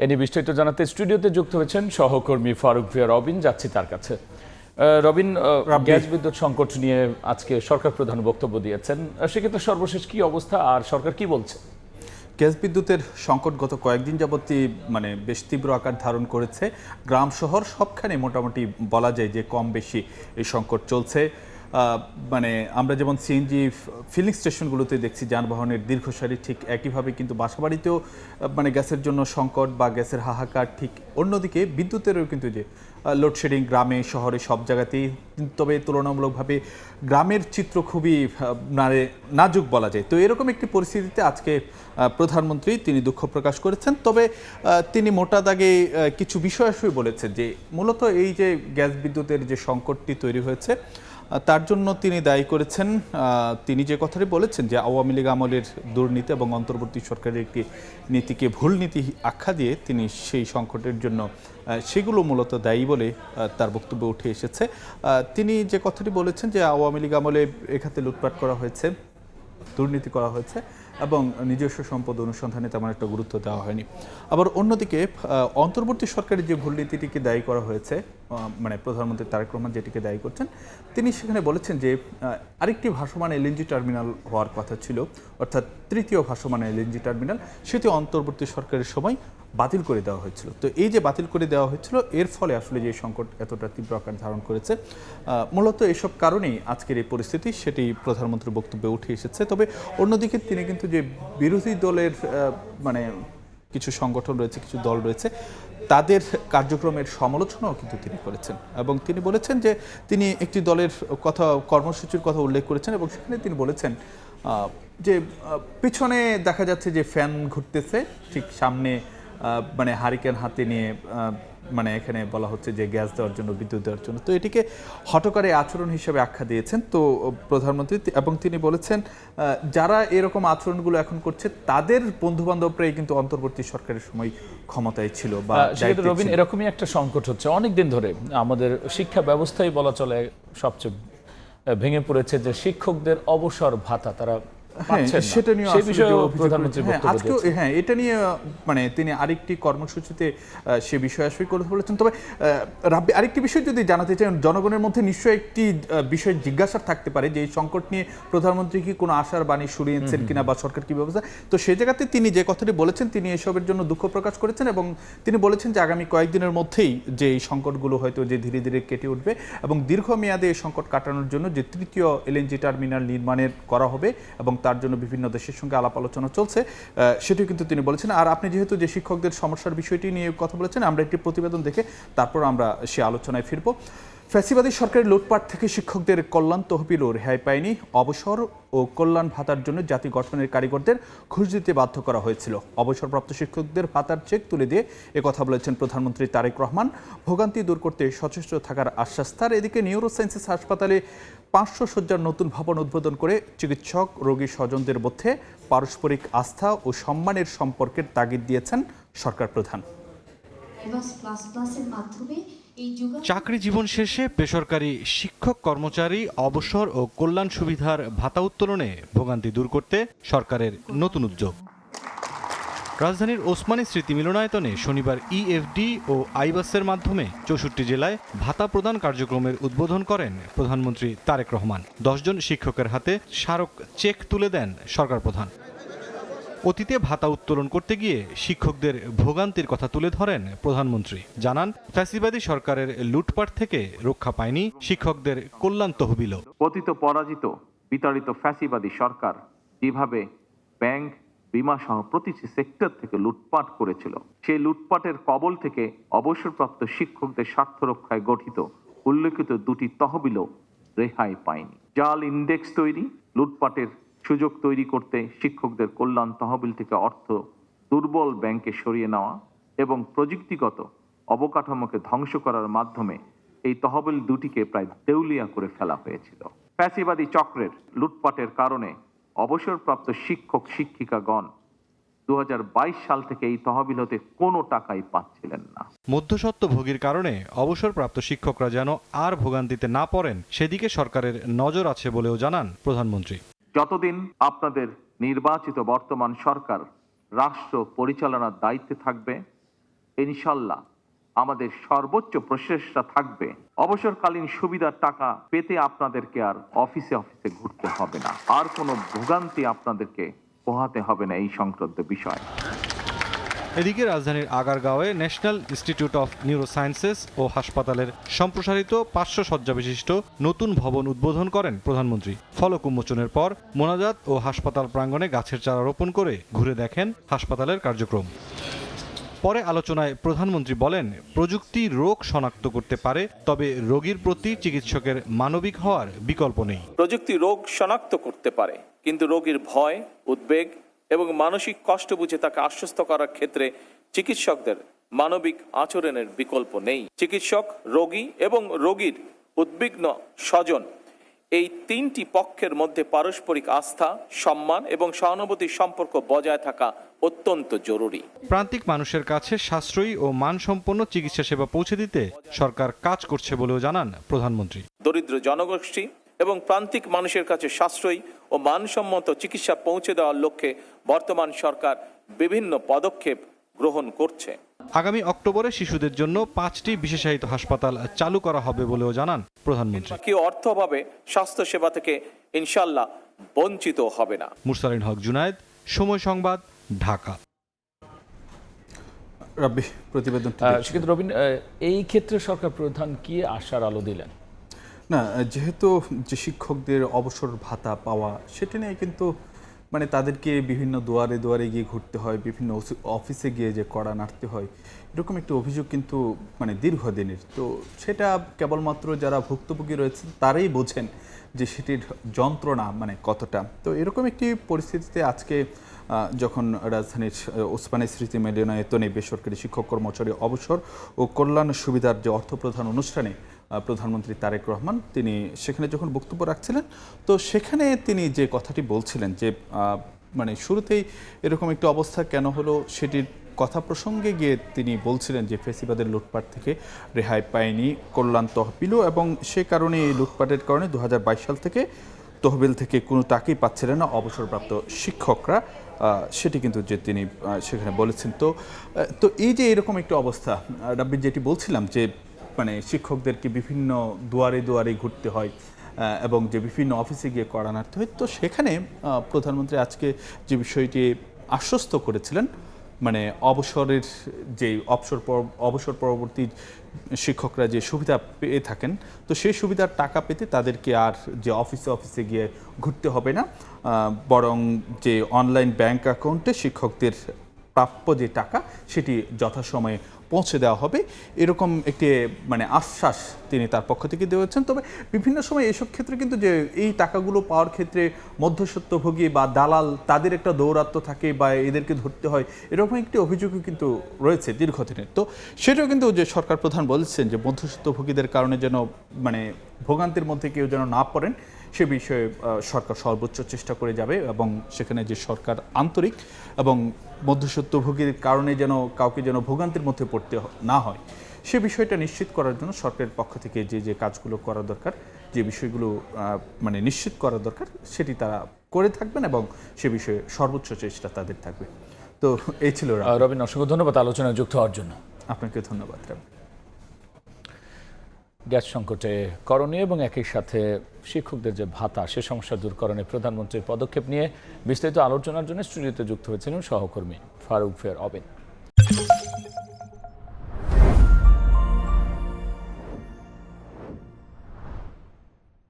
এ নিয়ে বিস্তারিত জানাতে স্টুডিওতে যুক্ত হয়েছেন সহকর্মী ফারুক ভিয়া রবিন। যাচ্ছি তার কাছে। রবিন, গ্যাস বিদ্যুৎ সংকট নিয়ে আজকে সরকার প্রধান বক্তব্য দিয়েছেন। সেক্ষেত্রে সর্বশেষ কি অবস্থা আর সরকার কি বলছে? গ্যাস বিদ্যুতের সংকট গত কয়েকদিন যাবতই বেশ তীব্র আকার ধারণ করেছে। গ্রাম শহর সবখানে মোটামুটি বলা যায় যে কম বেশি এই সংকট চলছে। আমরা যেমন সিএনজি ফিলিং স্টেশনগুলোতে দেখছি যানবাহনের দীর্ঘ সারি, ঠিক একইভাবে কিন্তু বাসাবাড়িতেও গ্যাসের জন্য সংকট বা গ্যাসের হাহাকার। ঠিক অন্যদিকে বিদ্যুতেরও কিন্তু যে লোডশেডিং গ্রামে শহরে সব জায়গাতেই, তবে তুলনামূলকভাবে গ্রামের চিত্র খুবই নাজুক বলা যায়। তো এরকম একটি পরিস্থিতিতে আজকে প্রধানমন্ত্রী তিনি দুঃখ প্রকাশ করেছেন। তবে তিনি মোটা দাগে কিছু বিষয় বলেছেন যে মূলত এই যে গ্যাস বিদ্যুতের যে সংকটটি তৈরি হয়েছে তার জন্য তিনি দায়ী করেছেন। তিনি যে কথাটি বলেছেন যে আওয়ামী লীগ আমলের দুর্নীতি এবং অন্তর্বর্তী সরকারের একটি নীতিকে ভুল নীতি আখ্যা দিয়ে তিনি সেই সংকটের জন্য সেগুলো মূলত দায়ী বলে তার বক্তব্যে উঠে এসেছে। তিনি যে কথাটি বলেছেন যে আওয়ামী লীগ আমলে এখানে লুটপাট করা হয়েছে, দুর্নীতি করা হয়েছে এবং নিজস্ব সম্পদ অনুসন্ধানে তেমন একটা গুরুত্ব দেওয়া হয়নি। আবার অন্যদিকে অন্তর্বর্তী সরকারের যে ভুল নীতিটিকে দায়ী করা হয়েছে, প্রধানমন্ত্রী তারেক রহমান যেটিকে দায়ী করছেন, তিনি সেখানে বলেছেন যে আরেকটি ভাসমান এলএনজি টার্মিনাল হওয়ার কথা ছিল, অর্থাৎ তৃতীয় ভাসমান এলএনজি টার্মিনাল, সেটি অন্তর্বর্তী সরকারের সময় বাতিল করে দেওয়া হয়েছিল। তো এই যে বাতিল করে দেওয়া হয়েছিল, এর ফলে আসলে যে সংকট এতটা তীব্র আকার ধারণ করেছে, মূলত এসব কারণেই আজকের এই পরিস্থিতি, সেটি প্রধানমন্ত্রীর বক্তব্যে উঠে এসেছে। তবে অন্যদিকে তিনি কিন্তু যে বিরোধী দলের কিছু সংগঠন রয়েছে, কিছু দল রয়েছে, তাদের কার্যক্রমের সমালোচনাও কিন্তু তিনি করেছেন এবং তিনি বলেছেন যে তিনি একটি দলের কথা, কর্মসূচির কথা উল্লেখ করেছেন এবং সেখানে তিনি বলেছেন যে পিছনে দেখা যাচ্ছে যে ফ্যান ঘুরতেছে, ঠিক সামনে হারিকেন হাতে নিয়ে এখানে বলা হচ্ছে যে গ্যাস দেওয়ার জন্য, বিদ্যুৎ দেওয়ার জন্য। তো এটিকে হঠকারী আচরণ হিসেবে আখ্যা দিয়েছেন তো প্রধানমন্ত্রী, এবং তিনি বলেছেন যারা এরকম আচরণগুলো এখন করছে তাদের বন্ধুবান্ধবরাই কিন্তু অন্তর্বর্তী সরকারের সময় ক্ষমতায় ছিল বা রবিন, এরকমই একটা সংকট হচ্ছে অনেকদিন ধরে। আমাদের শিক্ষা ব্যবস্থায় বলা চলে সবচেয়ে ভেঙে পড়েছে যে শিক্ষকদের অবসর ভাতা তারা সেটা নিয়ে এটা নিয়ে তিনি আরেকটি কর্মসূচিতে সে বিষয় আসলে কথা বলেছেন। তবে আরেকটি বিষয় যদি জানাতে চাই, জনগণের মধ্যে নিশ্চয়ই একটি বিষয় জিজ্ঞাসা থাকতে পারে যে এই সংকট নিয়ে প্রধানমন্ত্রী কি কোনো আশার বাণী শুনিয়েছেন কিনা বা সরকার কি ব্যবস্থা। তো সেই জায়গাতে তিনি যে কথাটি বলেছেন, তিনি এসবের জন্য দুঃখ প্রকাশ করেছেন এবং তিনি বলেছেন যে আগামী কয়েকদিনের মধ্যেই যে এই সংকটগুলো হয়তো যে ধীরে ধীরে কেটে উঠবে এবং দীর্ঘমেয়াদে এই সংকট কাটানোর জন্য যে তৃতীয় এলএনজি টার্মিনাল নির্মাণের করা হবে এবং তার জন্য বিভিন্ন দেশের সঙ্গে আলাপ আলোচনা চলছে, সেটিও কিন্তু তিনি বলেছেন। আর আপনি যেহেতু যে শিক্ষকদের সমস্যার বিষয়টি নিয়ে কথা বলেছেন, আমরা একটি প্রতিবেদন দেখে তারপর আমরা সে আলোচনায় ফিরব। ফ্যাসিবাদী সরকারের লুটপাট থেকে শিক্ষকদের কল্যাণ তহবিলও রেহাই পায়নি। অবসর ও কল্যাণ ভাতার জন্য জাতি গঠনের কারিগরদের ঘুষ দিতে বাধ্য করা হয়েছিল। অবসরপ্রাপ্ত শিক্ষকদের ভাতার চেক তুলে দিয়ে একথা বলেছেন প্রধানমন্ত্রী তারেক রহমান। ভোগান্তি দূর করতে সচেষ্ট থাকার আশ্বাস তার। এদিকে নিউরোসায়েন্সেস হাসপাতালে 500 শয্যার নতুন ভবন উদ্বোধন করে চিকিৎসক রোগী স্বজনদের মধ্যে পারস্পরিক আস্থা ও সম্মানের সম্পর্কের তাগিদ দিয়েছেন সরকার প্রধান। চাকরি জীবন শেষে বেসরকারি শিক্ষক কর্মচারী অবসর ও কল্যাণ সুবিধার ভাতা উত্তোলনে ভোগান্তি দূর করতে সরকারের নতুন উদ্যোগ। রাজধানীর ওসমানী স্মৃতি মিলনায়তনে শনিবার ইএফডি ও আইবাসের মাধ্যমে 64 জেলায় ভাতা প্রদান কার্যক্রমের উদ্বোধন করেন প্রধানমন্ত্রী তারেক রহমান। 10 জন শিক্ষকের হাতে স্মারক চেক তুলে দেন সরকার প্রধান। অতীতে ভাতা উত্তোলন করতে গিয়ে শিক্ষকদের ভোগান্তির কথা তুলে ধরেন প্রধানমন্ত্রী। জানান, ফ্যাসিবাদী সরকারের লুটপাট থেকে রক্ষা পায়নি শিক্ষকদের কল্যাণ তহবিলও। পতিত পরাজিত বিতাড়িত ফ্যাসিবাদী সরকার যেভাবে ব্যাংক, বিমা সহ প্রতিটি সেক্টর থেকে লুটপাট করেছিল, সেই লুটপাটের কবল থেকে অবসরপ্রাপ্ত শিক্ষকদের স্বার্থ রক্ষায় গঠিত উল্লেখিত দুটি তহবিলও রেহাই পায়নি। জাল ইন্ডেক্স তৈরি, লুটপাটের সুযোগ তৈরি করতে শিক্ষকদের কল্যাণ তহবিল থেকে অর্থ দুর্বল ব্যাংকে সরিয়ে নেওয়া এবং প্রযুক্তিগত অবকাঠামোকে ধ্বংস করার মাধ্যমে এই তহবিল দুটিকে প্রায় দেউলিয়া করে ফেলা হয়েছিল। ফ্যাসিবাদী চক্রের লুটপাটের কারণে অবসরপ্রাপ্ত শিক্ষক শিক্ষিকাগণ 2022 সাল থেকে এই তহবিল হতে কোনো টাকাই পাচ্ছিলেন না। মধ্যস্বত্বভোগীর কারণে অবসরপ্রাপ্ত শিক্ষকরা যেন আর ভোগান্তিতে না পড়েন সেদিকে সরকারের নজর আছে বলেও জানান প্রধানমন্ত্রী। যতদিন আপনাদের নির্বাচিত বর্তমান সরকার রাষ্ট্র পরিচালনার দায়িত্বে থাকবে, ইনশাল্লাহ আমাদের সর্বোচ্চ প্রচেষ্টা থাকবে অবসরকালীন সুবিধার টাকা পেতে আপনাদেরকে আর অফিসে অফিসে ঘুরতে হবে না, আর কোনো ভোগান্তি আপনাদেরকে পোহাতে হবে না এই সংক্রান্ত বিষয়। এদিকে রাজধানীর আগারগাঁওয়ে ন্যাশনাল ইনস্টিটিউট অফ নিউরোসায়েন্সেস ও হাসপাতালের সম্প্রসারিত 500 শয্যা বিশিষ্ট নতুন ভবন উদ্বোধন করেন প্রধানমন্ত্রী। ফলক উন্মোচনের পর মোনাজাত ও হাসপাতাল প্রাঙ্গণে গাছের চারা রোপণ করে ঘুরে দেখেন হাসপাতালের কার্যক্রম। পরে আলোচনায় প্রধানমন্ত্রী বলেন, প্রযুক্তি রোগ শনাক্ত করতে পারে, তবে রোগীর প্রতি চিকিৎসকের মানবিক হওয়ার বিকল্প নেই। প্রযুক্তি রোগ শনাক্ত করতে পারে, কিন্তু রোগীর ভয়, উদ্বেগ এবং মানসিক কষ্ট বুঝে তাকে আশ্বস্ত করার ক্ষেত্রে চিকিৎসকদের মানবিক আচরণের বিকল্প নেই। চিকিৎসক, রোগী এবং রোগীর উদ্বিগ্ন স্বজন, এই তিনটি পক্ষের মধ্যে পারস্পরিক আস্থা, সম্মান এবং সহানুভূতির সম্পর্ক বজায় থাকা অত্যন্ত জরুরি। প্রান্তিক মানুষের কাছে সাশ্রয়ী ও মানসম্পন্ন চিকিৎসা সেবা পৌঁছে দিতে সরকার কাজ করছে বলেও জানান প্রধানমন্ত্রী। দরিদ্র জনগোষ্ঠী এবং প্রান্তিক মানুষের কাছে সাশ্রয়ী ও মানসম্মত চিকিৎসা পৌঁছে দেওয়ার লক্ষ্যে বর্তমান সরকার বিভিন্ন পদক্ষেপ গ্রহণ করছে। আগামী অক্টোবরে শিশুদের জন্য 5টি বিশেষায়িত হাসপাতাল চালু করা হবে বলেও জানান প্রধানমন্ত্রী। কেউ অর্থ অভাবে স্বাস্থ্যসেবা থেকে ইনশাল্লাহ বঞ্চিত হবে না। মুরসালিন হক জুনায়েদ, সময় সংবাদ, ঢাকা। রাব্বি, প্রতিবেদন। সেক্ষেত্রে রবিন, এই ক্ষেত্রে সরকার প্রধান কি আশার আলো দিলেন? না, যেহেতু যে শিক্ষকদের অবসর ভাতা পাওয়া সেটা নিয়ে কিন্তু মানে তাদেরকে বিভিন্ন দুয়ারে দুয়ারে গিয়ে ঘুরতে হয়, বিভিন্ন অফিসে গিয়ে যে কড়া নাড়তে হয়, এরকম একটা অভিযোগ কিন্তু মানে দীর্ঘদিনের। তো সেটা কেবলমাত্র যারা ভুক্তভোগী রয়েছেন তারাই বোঝেন যে সেটির যন্ত্রণা মানে কতটা। তো এরকম একটি পরিস্থিতিতে আজকে যখন রাজধানীর ওসমানী স্মৃতি মিলনায়তনে বেসরকারি শিক্ষক কর্মচারী অবসর ও কল্যাণ সুবিধার যে অর্থপ্রদান অনুষ্ঠানে প্রধানমন্ত্রী তারেক রহমান তিনি সেখানে যখন বক্তব্য রাখছিলেন, তো সেখানে তিনি যে কথাটি বলছিলেন যে মানে শুরুতেই এরকম একটি অবস্থা কেন হলো সেটির কথা প্রসঙ্গে গিয়ে তিনি বলছিলেন যে ফেসিবাদের লুটপাট থেকে রেহাই পায়নি কল্যাণ তহবিলও, এবং সে কারণে এই লুটপাটের কারণে 2022 সাল থেকে তহবিল থেকে কোনো টাকাই পাচ্ছিলেন না অবসরপ্রাপ্ত শিক্ষকরা, সেটি কিন্তু যে তিনি সেখানে বলেছেন। তো এই যে এরকম একটি অবস্থা, রাব্বি যেটি বলছিলাম যে মানে শিক্ষকদেরকে বিভিন্ন দুয়ারে দুয়ারে ঘুরতে হয় এবং যে বিভিন্ন অফিসে গিয়ে কড়া নাড়তে হয়, তো সেখানে প্রধানমন্ত্রী আজকে যে বিষয়টি আশ্বস্ত করেছিলেন মানে অবসরের যে অবসর পরবর্তী শিক্ষকরা যে সুবিধা পেয়ে থাকেন, তো সেই সুবিধার টাকা পেতে তাদেরকে আর যে অফিসে গিয়ে ঘুরতে হবে না, বরং যে অনলাইন ব্যাংক অ্যাকাউন্টে শিক্ষকদের প্রাপ্য যে টাকা সেটি যথাসময়ে পৌঁছে দেওয়া হবে, এরকম একটি মানে আশ্বাস তিনি তার পক্ষ থেকে দিয়েছেন। তবে বিভিন্ন সময় এসব ক্ষেত্রে কিন্তু যে এই টাকাগুলো পাওয়ার ক্ষেত্রে মধ্যস্বত্বভোগী বা দালাল তাদের একটা দৌরাত্ম্য থাকে বা এদেরকে ধরতে হয়, এরকম একটি অভিযোগও কিন্তু রয়েছে দীর্ঘদিনের। তো সেটাও কিন্তু যে সরকার প্রধান বলেছেন যে মধ্যস্বত্বভোগীদের কারণে যেন মানে ভোগান্তির মধ্যে কেউ যেন না পড়েন, সে বিষয়ে সরকার সর্বোচ্চ চেষ্টা করে যাবে এবং সেখানে যে সরকার আন্তরিক এবং মধ্যস্বত্বভোগীর কারণে যেন কাউকে যেন ভোগান্তির মধ্যে পড়তে না হয়, সে বিষয়টা নিশ্চিত করার জন্য সরকারের পক্ষ থেকে যে কাজগুলো করা দরকার, যে বিষয়গুলো মানে নিশ্চিত করা দরকার, সেটি তারা করে থাকবেন এবং সে বিষয়ে সর্বোচ্চ চেষ্টা তাদের থাকবে। তো এই ছিল রবিন, অসংখ্য ধন্যবাদ আলোচনায় যুক্ত হওয়ার জন্য। আপনাকে ধন্যবাদ। গ্যাস সংকটে করণীয় এবং একই সাথে শিক্ষকদের যে ভাতা সে সমস্যা দূরকরণে প্রধানমন্ত্রীর পদক্ষেপ নিয়ে বিস্তারিত আলোচনার জন্য স্টুডিওতে যুক্ত হয়েছিলেন সহকর্মী ফারুক ফের অবিন।